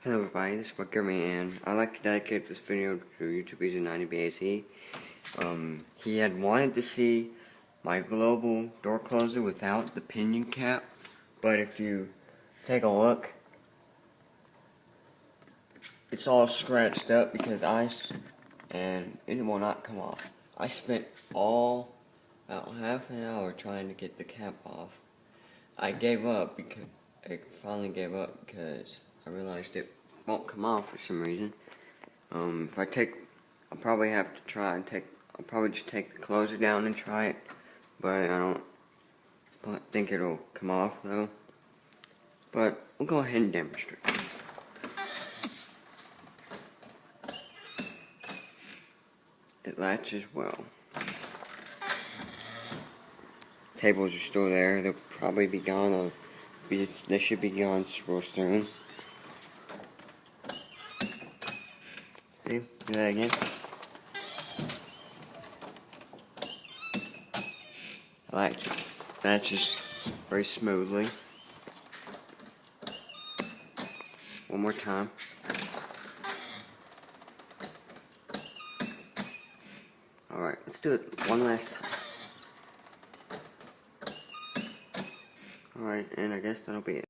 Hello everybody, this is Grimmy, and I'd like to dedicate this video to YouTube user 90BAC. He had wanted to see my global door closer without the pinion cap, but if you take a look, it's all scratched up because and it will not come off. I spent about half an hour trying to get the cap off. I finally gave up because I realized it won't come off for some reason. I'll probably have to try and I'll probably just take the closer down and try it, but I don't think it'll come off though. But we'll go ahead and demonstrate. It latches well. Tables are still there. They'll probably be gone. They should be gone real soon. See? Do that again. Latches very smoothly. One more time. Alright, let's do it one last time. Alright, and I guess that'll be it.